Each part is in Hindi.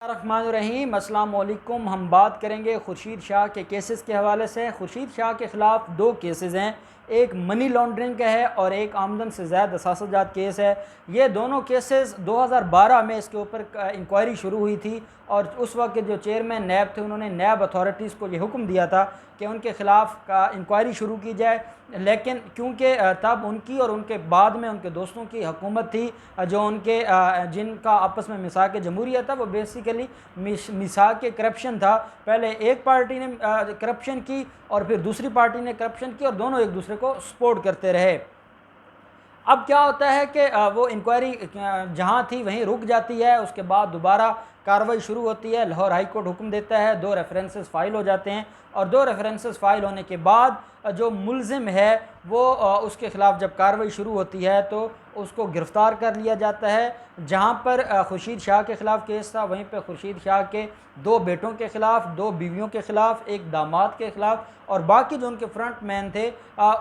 रहीम अस्सलाम वालेकुम। हम बात करेंगे खुर्शीद शाह के केसेस के हवाले से। खुर्शीद शाह के ख़िलाफ़ दो केसेस हैं, एक मनी लॉन्ड्रिंग का है और एक आमदन से ज़्यादा असासाजात केस है। ये दोनों केसेस 2012 में इसके ऊपर इंक्वायरी शुरू हुई थी और उस वक्त जो चेयरमैन नैब थे उन्होंने नैब अथॉरिटीज़ को ये हुक्म दिया था कि उनके ख़िलाफ़ का इंक्वायरी शुरू की जाए, लेकिन क्योंकि तब उनकी और उनके बाद में उनके दोस्तों की हुकूमत थी जो उनके जिनका आपस में मिसाक जमहूरियत था, वो बेसिकली मिसाक करप्शन था। पहले एक पार्टी ने करप्शन की और फिर दूसरी पार्टी ने करप्शन की और दोनों एक दूसरे को सपोर्ट करते रहे। अब क्या होता है कि वो इंक्वायरी जहाँ थी वहीं रुक जाती है, उसके बाद दोबारा कार्रवाई शुरू होती है। लाहौर हाई कोर्ट हुक्म देता है, 2 रेफरेंसेस फ़ाइल हो जाते हैं और 2 रेफरेंसेस फ़ाइल होने के बाद जो मुलजिम है वो उसके ख़िलाफ़ जब कार्रवाई शुरू होती है तो उसको गिरफ़्तार कर लिया जाता है। जहाँ पर खुर्शीद शाह के ख़िलाफ़ केस था, वहीं पर खुर्शीद शाह के 2 बेटों के ख़िलाफ़, 2 बीवियों के ख़िलाफ़, एक दामाद के ख़िलाफ़ और बाकी जो उनके फ्रंट मैन थे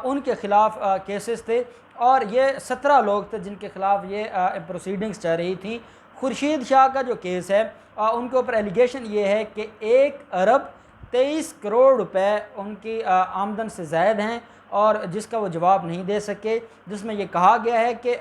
उनके ख़िलाफ़ केसेस थे। और ये 17 लोग थे जिनके ख़िलाफ़ ये प्रोसीडिंग्स चल रही थी। खुर्शीद शाह का जो केस है उनके ऊपर एलिगेशन ये है कि 1 अरब 23 करोड़ रुपए उनकी आमदन से ज़ायद हैं और जिसका वो जवाब नहीं दे सके, जिसमें ये कहा गया है कि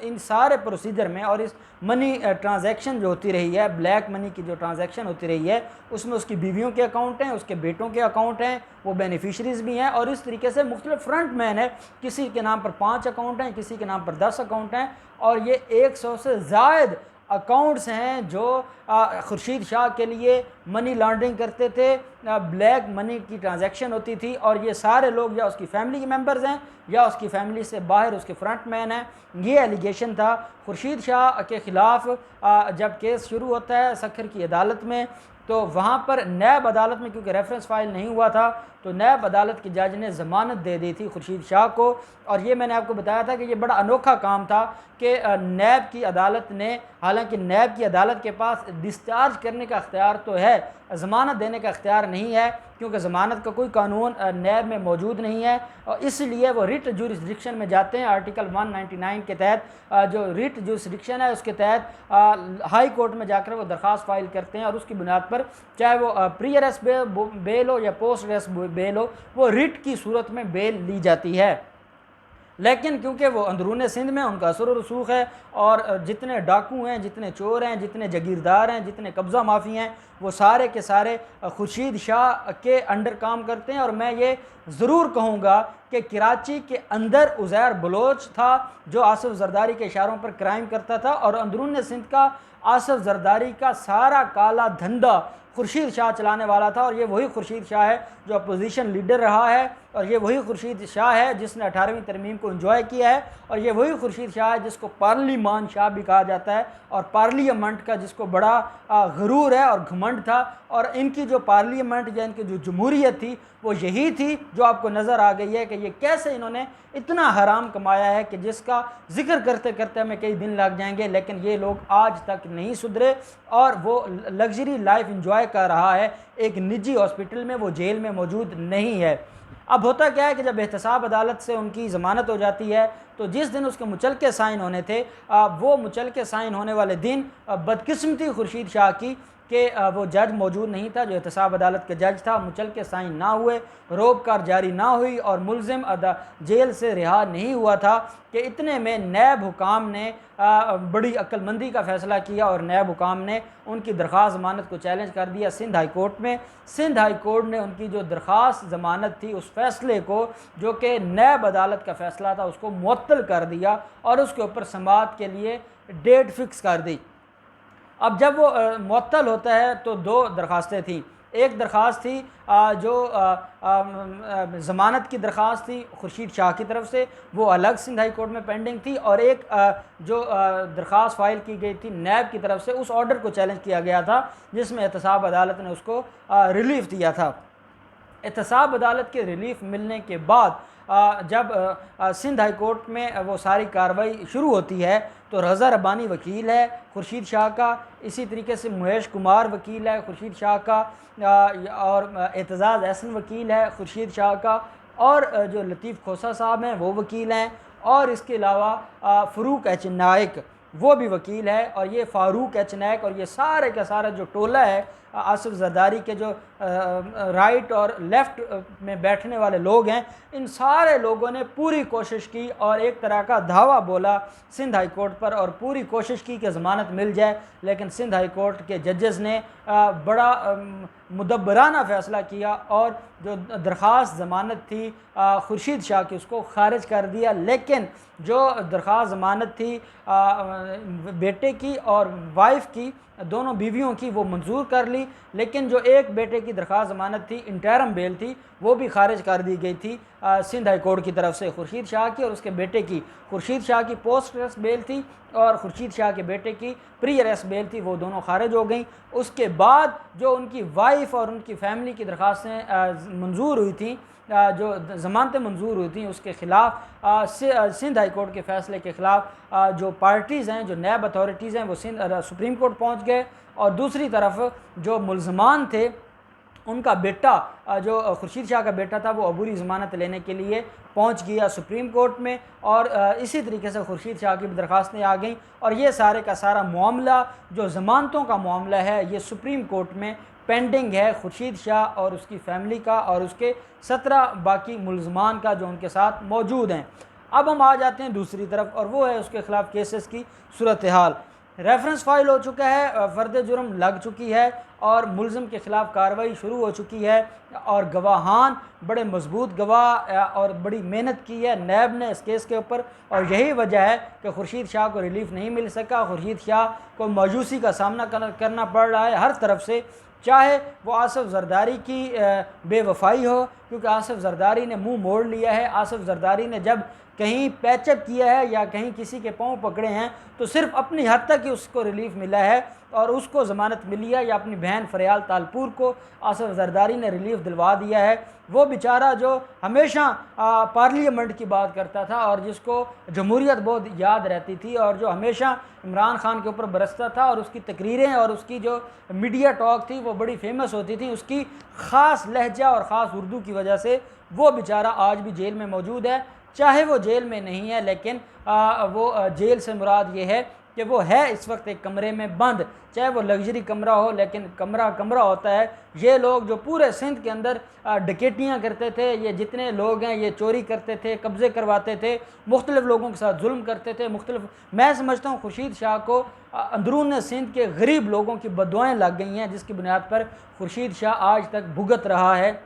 इन सारे प्रोसीजर में और इस मनी ट्रांजैक्शन जो होती रही है, ब्लैक मनी की जो ट्रांजैक्शन होती रही है, उसमें उसकी बीवियों के अकाउंट हैं, उसके बेटों के अकाउंट हैं, वो बेनिफिशरीज़ भी हैं और इस तरीके से मुख्तलिफ फ्रंट मैन है। किसी के नाम पर 5 अकाउंट हैं, किसी के नाम पर 10 अकाउंट हैं और ये 100 से ज़ायद अकाउंट्स हैं जो खुर्शीद शाह के लिए मनी लॉन्ड्रिंग करते थे, ब्लैक मनी की ट्रांजैक्शन होती थी और ये सारे लोग या उसकी फैमिली के मेंबर्स हैं या उसकी फैमिली से बाहर उसके फ्रंट मैन हैं। ये एलिगेशन था खुर्शीद शाह के ख़िलाफ़। जब केस शुरू होता है सखर की अदालत में तो वहाँ पर नैब अदालत में, क्योंकि रेफरेंस फ़ाइल नहीं हुआ था, तो नैब अदालत की जज ने ज़मानत दे दी थी खुर्शीद शाह को। और ये मैंने आपको बताया था कि ये बड़ा अनोखा काम था कि नैब की अदालत ने, हालांकि नैब की अदालत के पास डिस्चार्ज करने का अख्तियार तो है, ज़मानत देने का अख्तियार नहीं है, क्योंकि ज़मानत का कोई कानून नैब में मौजूद नहीं है और इसलिए वो रिट जुरिस्डिक्शन में जाते हैं। आर्टिकल 199 के तहत जो रिट जुरिस्डिक्शन है उसके तहत हाई कोर्ट में जाकर वो दरख्वास्त फ़ाइल करते हैं और उसकी बुनियाद पर चाहे वो प्री अरेस्ट बेल हो या पोस्ट अरेस्ट बेल हो, वो रिट की सूरत में बेल ली जाती है। लेकिन क्योंकि वो अंदरून सिंध में उनका असर रसूख है और जितने डाकू हैं, जितने चोर हैं, जितने जगीरदार हैं, जितने कब्ज़ा माफ़ी हैं, वो सारे के सारे खुर्शीद शाह के अंडर काम करते हैं। और मैं ये ज़रूर कहूँगा कि कराची के अंदर उज़ैर बलोच था जो आसिफ जरदारी के इशारों पर क्राइम करता था और अंदरून सिंध का आसिफ जरदारी का सारा काला धंधा खुर्शीद शाह चलाने वाला था। और ये वही खुर्शीद शाह है जो अपोजिशन लीडर रहा है और ये वही खुर्शीद शाह है जिसने 18वीं तरमीम को एंजॉय किया है और ये वही खुर्शीद शाह है जिसको पार्लिमान शाह भी कहा जाता है और पार्लियामेंट का जिसको बड़ा गरूर है और घमंड था। और इनकी जो पार्लियामेंट या इनकी जो जमहूरियत थी वो यही थी जो आपको नज़र आ गई है कि ये कैसे इन्होंने इतना हराम कमाया है कि जिसका जिक्र करते करते हमें कई दिन लग जाएंगे, लेकिन ये लोग आज तक नहीं सुधरे और वो लग्जरी लाइफ इंजॉय कर रहा है एक निजी हॉस्पिटल में, वो जेल में मौजूद नहीं है। अब होता क्या है कि जब एहतसाब अदालत से उनकी ज़मानत हो जाती है तो जिस दिन उसके मुचलके साइन होने थे वो मुचलके साइन होने वाले दिन बदकिस्मती खुर्शीद शाह की कि वो जज मौजूद नहीं था जो एहतसाब अदालत के जज था। मुचलके साइन ना हुए, रोबकार जारी ना हुई और मुलजिम जेल से रिहा नहीं हुआ था कि इतने में नैब हुकाम ने बड़ी अक्लमंदी का फ़ैसला किया और नैब हुकाम ने उनकी दरख्वास्त ज़मानत को चैलेंज कर दिया सिंध हाई कोर्ट में। सिंध हाई कोर्ट ने उनकी जो दरख्वास्त ज़मानत थी उस फैसले को, जो कि नैब अदालत का फ़ैसला था, उसको मुअत्तल कर दिया और उसके ऊपर समाअत के लिए डेट फ़िक्स कर दी। अब जब वो मुअत्तल होता है तो 2 दरख्वास्तें थीं। एक दरख्वास्त थी जो ज़मानत की दरख्वास्त थी खुर्शीद शाह की तरफ से, वो अलग सिंध हाई कोर्ट में पेंडिंग थी और एक जो दरख्वास्त फ़ाइल की गई थी नैब की तरफ से, उस ऑर्डर को चैलेंज किया गया था जिसमें एहतसाब अदालत ने उसको रिलीफ़ दिया था। एहतसाब अदालत के रिलीफ़ मिलने के बाद जब सिंध हाई कोर्ट में वो सारी कार्रवाई शुरू होती है तो रज़ा रब्बानी वकील है खुर्शीद शाह का, इसी तरीके से महेश कुमार वकील है खुर्शीद शाह का और एतज़ाज़ एहसन वकील है खुर्शीद शाह का और जो लतीफ़ खोसा साहब हैं वो वकील हैं और इसके अलावा फ़रूक एच नाइक वो भी वकील है। और ये फ़ारूक एच नायक और ये सारे का सारा जो टोला है आसिफ जरदारी के जो राइट और लेफ़्ट में बैठने वाले लोग हैं, इन सारे लोगों ने पूरी कोशिश की और एक तरह का धावा बोला सिंध हाई कोर्ट पर और पूरी कोशिश की कि ज़मानत मिल जाए। लेकिन सिंध हाई कोर्ट के जजेस ने बड़ा मुदब्बराना फ़ैसला किया और जो दरख्वास्त ज़मानत थी खुर्शीद शाह की उसको ख़ारिज कर दिया। लेकिन जो दरख्वास्त ज़मानत थी बेटे की और वाइफ की, दोनों बीवियों की, वो मंजूर कर ली। लेकिन जो एक बेटे की दरख्वास्त ज़मानत थी, इंटरम बेल थी, वो भी खारिज कर दी गई थी सिंध हाई कोर्ट की तरफ से। खुर्शीद शाह की और उसके बेटे की, खुर्शीद शाह की पोस्ट अरेस्ट बेल थी और खुर्शीद शाह के बेटे की प्री अरेस्ट बेल थी, वो दोनों खारिज हो गई। उसके बाद जो उनकी वाइफ और उनकी फैमिली की दरख्वास्तें मंजूर हुई थी, जो ज़मानतें मंजूर हुई थी, उसके ख़िलाफ़ सिंध हाई कोर्ट के फ़ैसले के ख़िलाफ़ जो पार्टीज़ हैं, जो नैब अथॉरिटीज़ हैं, वो सुप्रीम कोर्ट पहुंच गए। और दूसरी तरफ जो मुल्ज़मान थे, उनका बेटा जो खुर्शीद शाह का बेटा था, वो अबूरी ज़मानत लेने के लिए पहुंच गया सुप्रीम कोर्ट में। और इसी तरीके से खुर्शीद शाह की भी दरख्वास्तें आ गईं और ये सारे का सारा मामला जो ज़मानतों का मामला है, ये सुप्रीम कोर्ट में पेंडिंग है खुर्शीद शाह और उसकी फ़ैमिली का और उसके 17 बाकी मुल्ज़मान का जो उनके साथ मौजूद हैं। अब हम आ जाते हैं दूसरी तरफ और वो है उसके ख़िलाफ़ केसेस की सूरत हाल। रेफरेंस फ़ाइल हो चुका है, फ़र्द जुर्म लग चुकी है और मुलज़म के ख़िलाफ़ कार्रवाई शुरू हो चुकी है और गवाहान बड़े मजबूत गवाह और बड़ी मेहनत की है नैब ने इस केस के ऊपर। और यही वजह है कि खुर्शीद शाह को रिलीफ नहीं मिल सका। खुर्शीद शाह को मायूसी का सामना करना पड़ रहा है हर तरफ से, चाहे वो आसिफ जरदारी की बेवफाई हो, क्योंकि आसिफ जरदारी ने मुंह मोड़ लिया है। आसिफ जरदारी ने जब कहीं पैचअप किया है या कहीं किसी के पाँव पकड़े हैं तो सिर्फ अपनी हद तक ही उसको रिलीफ मिला है और उसको ज़मानत मिली है। या अपनी बहन फरियाल तालपुर को आसिफ जरदारी ने रिलीफ दिलवा दिया है। वो बेचारा जो हमेशा पार्लियामेंट की बात करता था और जिसको जमहूरियत बहुत याद रहती थी और जो हमेशा इमरान खान के ऊपर बरसता था और उसकी तकरीरें और उसकी जो मीडिया टॉक थी वो बड़ी फेमस होती थी उसकी ख़ास लहजा और ख़ास उर्दू की वजह से, वो बेचारा आज भी जेल में मौजूद है। चाहे वो जेल में नहीं है, लेकिन वो जेल से मुराद ये है कि वो है इस वक्त एक कमरे में बंद, चाहे वो लग्जरी कमरा हो, लेकिन कमरा कमरा होता है। ये लोग जो पूरे सिंध के अंदर डकैतियाँ करते थे, ये जितने लोग हैं ये चोरी करते थे, कब्ज़े करवाते थे, मुख्तलिफ़ लोगों के साथ जुल्म करते थे। मैं समझता हूँ खुर्शीद शाह को अंदरून सिंध के गरीब लोगों की बददुआएं लग गई हैं, जिसकी बुनियाद पर खुर्शीद शाह आज तक भुगत रहा है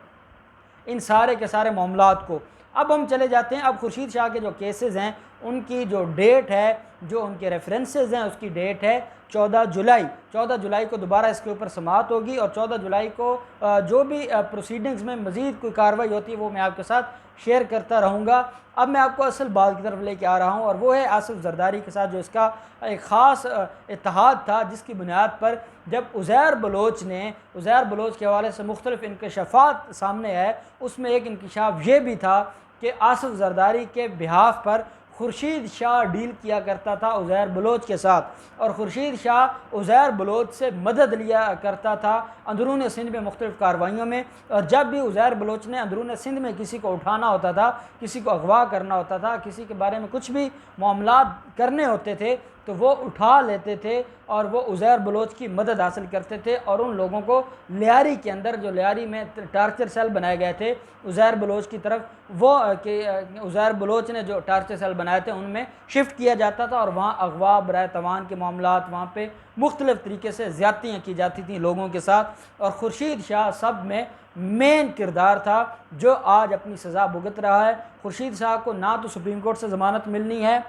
इन सारे के सारे मामलात को। अब हम चले जाते हैं, अब खुर्शीद शाह के जो केसेस हैं उनकी जो डेट है, जो उनके रेफरेंसेस हैं, उसकी डेट है 14 जुलाई। 14 जुलाई को दोबारा इसके ऊपर समाअत होगी और 14 जुलाई को जो भी प्रोसीडिंग्स में मज़ीद कोई कार्रवाई होती है वो मैं आपके साथ शेयर करता रहूँगा। अब मैं आपको असल बात की तरफ लेके आ रहा हूँ और वो है आसिफ जरदारी के साथ जो इसका एक ख़ास इत्तेहाद था, जिसकी बुनियाद पर जब उज़ैर बलोच के हवाले से मुख्तलिफ़ इंकशाफात सामने आए, उसमें एक इंकशाफ ये भी था कि आसिफ जरदारी के बिहाफ पर खुर्शीद शाह डील किया करता था उज़ैर बलोच के साथ और खुर्शीद शाह उज़ैर बलोच से मदद लिया करता था अंदरून सिंध में मुख्तलिफ़ कार्रवाइयों में। और जब भी उज़ैर बलोच ने अंदरून सिंध में किसी को उठाना होता था, किसी को अगवा करना होता था, किसी के बारे में कुछ भी मामलात करने होते थे, तो वो उठा लेते थे और वो उज़ैर बलोच की मदद हासिल करते थे और उन लोगों को लियारी के अंदर, जो लियारी में टार्चर सेल बनाए गए थे उज़ैर बलोच की तरफ, वो कि उज़ैर बलोच ने जो टार्चर सेल बनाए थे उनमें शिफ्ट किया जाता था और वहाँ अगवा, बराए तवान के मामलात, वहाँ पे मुख्तलिफ़ तरीके से ज़्यादतियाँ की जाती थी लोगों के साथ। और खुर्शीद शाह सब में मेन किरदार था जो आज अपनी सज़ा भुगत रहा है। खुर्शीद शाह को ना तो सुप्रीम कोर्ट से ज़मानत मिलनी है,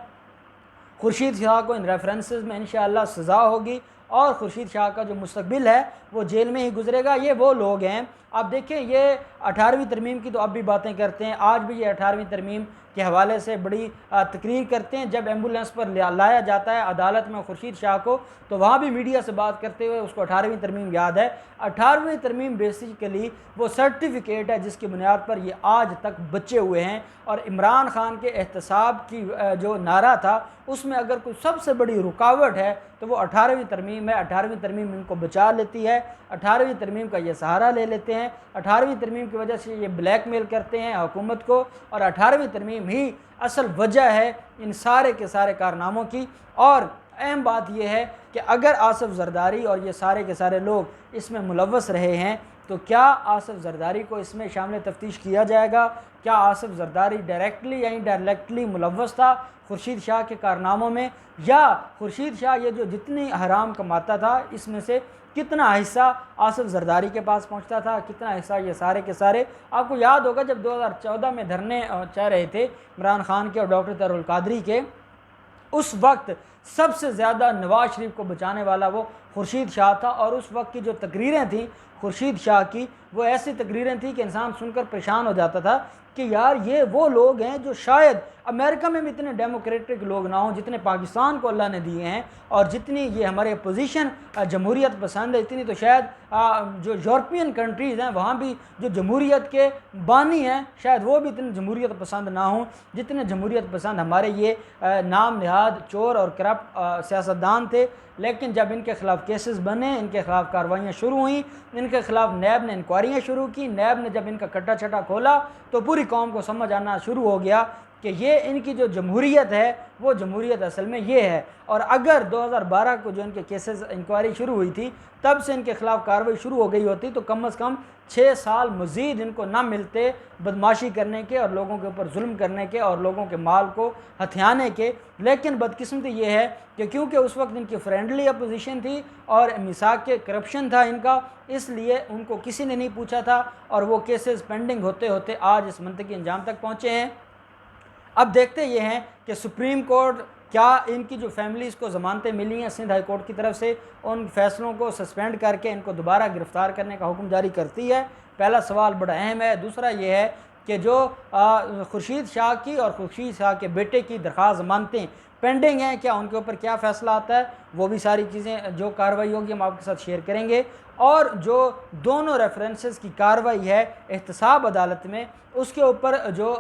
खुर्शीद शाह को इन रेफरेंसेस में इंशाअल्लाह सज़ा होगी और खुर्शीद शाह का जो मुस्तकबिल है वो जेल में ही गुजरेगा। ये वो लोग हैं, आप देखें, ये 18वीं तरमीम की तो अब भी बातें करते हैं, आज भी ये 18वीं तरमीम के हवाले से बड़ी तकरीर करते हैं। जब एम्बुलेंस पर लाया जाता है अदालत में खुर्शीद शाह को, तो वहाँ भी मीडिया से बात करते हुए उसको 18वीं तरमीम याद है। 18वीं तरमीम बेसिकली वो सर्टिफिकेट है जिसकी बुनियाद पर ये आज तक बचे हुए हैं। और इमरान खान के एहतसाब की जो नारा था उसमें अगर कोई सबसे बड़ी रुकावट है तो वो 18वीं तरमीम है। 18वीं तरमीम इनको बचा लेती है, 18वीं तरमीम का ये सहारा ले लेते हैं, 18वीं तरमीम की वजह से ये ब्लैकमेल करते हैं हुकूमत को और 18वीं तरमीम ही असल वजह है इन सारे के सारे कारनामों की। और अहम बात यह है कि अगर आसिफ जरदारी और ये सारे के सारे लोग इसमें मुलव्वस रहे हैं तो क्या आसिफ जरदारी को इसमें शामिल तफ्तीश किया जाएगा? क्या आसिफ जरदारी डायरेक्टली या इनडायरेक्टली मुलव्वस था खुर्शीद शाह के कारनामों में, या खुर्शीद शाह ये जो जितनी हराम कमाता था इसमें से कितना हिस्सा आसिफ जरदारी के पास पहुंचता था, कितना हिस्सा ये सारे के सारे? आपको याद होगा जब 2014 में धरने चल रहे थे इमरान खान के और डॉक्टर तरुल कादरी के, उस वक्त सबसे ज़्यादा नवाज शरीफ को बचाने वाला वो खुर्शीद शाह था। और उस वक्त की जो तकरीरें थीं खुर्शीद शाह की, वो ऐसी तकरीरें थीं कि इंसान सुनकर परेशान हो जाता था कि यार ये वो लोग हैं जो शायद अमेरिका में भी इतने डेमोक्रेटिक लोग ना हों जितने पाकिस्तान को अल्लाह ने दिए हैं, और जितनी ये हमारे अपोजिशन जमहूरियत पसंद है, इतनी तो शायद जो यूरोपियन कंट्रीज़ हैं वहाँ भी जो जमहूरियत के बानी हैं शायद वो भी इतने जमहूरियत पसंद ना हों जितने जमहूरियत पसंद हमारे ये नाम नहाद चोर और करप्ट सियासतदान थे। लेकिन जब इनके ख़िलाफ़ केसेस बने, इनके ख़िलाफ़ कार्रवाइयाँ शुरू हुई, इनके ख़िलाफ़ नैब ने इंक्वायरियाँ शुरू की, नैब ने जब इनका कट्टा छटा खोला तो पूरी कौम को समझ आना शुरू हो गया कि ये इनकी जो जमहूरियत है वो जमहूरियत असल में ये है। और अगर 2012 को जो इनके केसेस इंक्वायरी शुरू हुई थी तब से इनके ख़िलाफ़ कार्रवाई शुरू हो गई होती तो कम अज़ कम 6 साल मज़ीद इनको ना मिलते बदमाशी करने के और लोगों के ऊपर जुल्म करने के और लोगों के माल को हथियाने के। लेकिन बदकिस्मती ये है कि क्योंकि उस वक्त इनकी फ्रेंडली अपोजिशन थी और मिसाक के करप्शन था इनका, इसलिए उनको किसी ने नहीं पूछा था और वो केसेस पेंडिंग होते होते आज इस मंतकी अंजाम तक पहुँचे हैं। अब देखते ये हैं कि सुप्रीम कोर्ट क्या इनकी जो फैमिलीज़ को ज़मानतें मिली हैं सिंध हाई कोर्ट की तरफ से उन फैसलों को सस्पेंड करके इनको दोबारा गिरफ़्तार करने का हुक्म जारी करती है। पहला सवाल बड़ा अहम है। दूसरा ये है कि जो खुर्शीद शाह की और खुर्शीद शाह के बेटे की दरख्वास्त ज़मानतें पेंडिंग हैं, क्या उनके ऊपर क्या फ़ैसला आता है, वो भी सारी चीज़ें जो कार्रवाई होगी हम आपके साथ शेयर करेंगे। और जो दोनों रेफरेंसेस की कार्रवाई है एहतसाब अदालत में, उसके ऊपर जो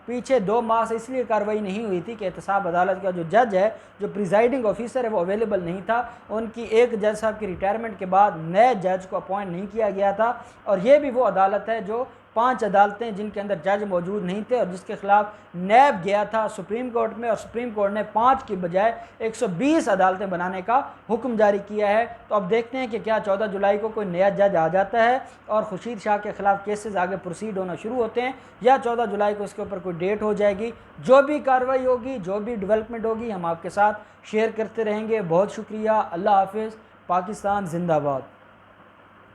पीछे 2 माह से इसलिए कार्रवाई नहीं हुई थी कि एहतसाब अदालत का जो जज है, जो प्रिजाइडिंग ऑफिसर है, वो अवेलेबल नहीं था। उनकी एक जज साहब की रिटायरमेंट के बाद नए जज को अपॉइंट नहीं किया गया था। और ये भी वो अदालत है जो 5 अदालतें जिनके अंदर जज मौजूद नहीं थे और जिसके ख़िलाफ़ नैब गया था सुप्रीम कोर्ट में, और सुप्रीम कोर्ट ने 5 की बजाय 120 अदालतें बनाने का हुक्म जारी किया है। तो अब देखते हैं कि क्या 14 जुलाई को कोई नया जज आ जाता है और खुर्शीद शाह के ख़िलाफ़ केसेस आगे प्रोसीड होना शुरू होते हैं, या 14 जुलाई को इसके ऊपर कोई डेट हो जाएगी। जो भी कार्रवाई होगी, जो भी डेवलपमेंट होगी, हम आपके साथ शेयर करते रहेंगे। बहुत शुक्रिया। अल्लाह हाफिज़। पाकिस्तान जिंदाबाद।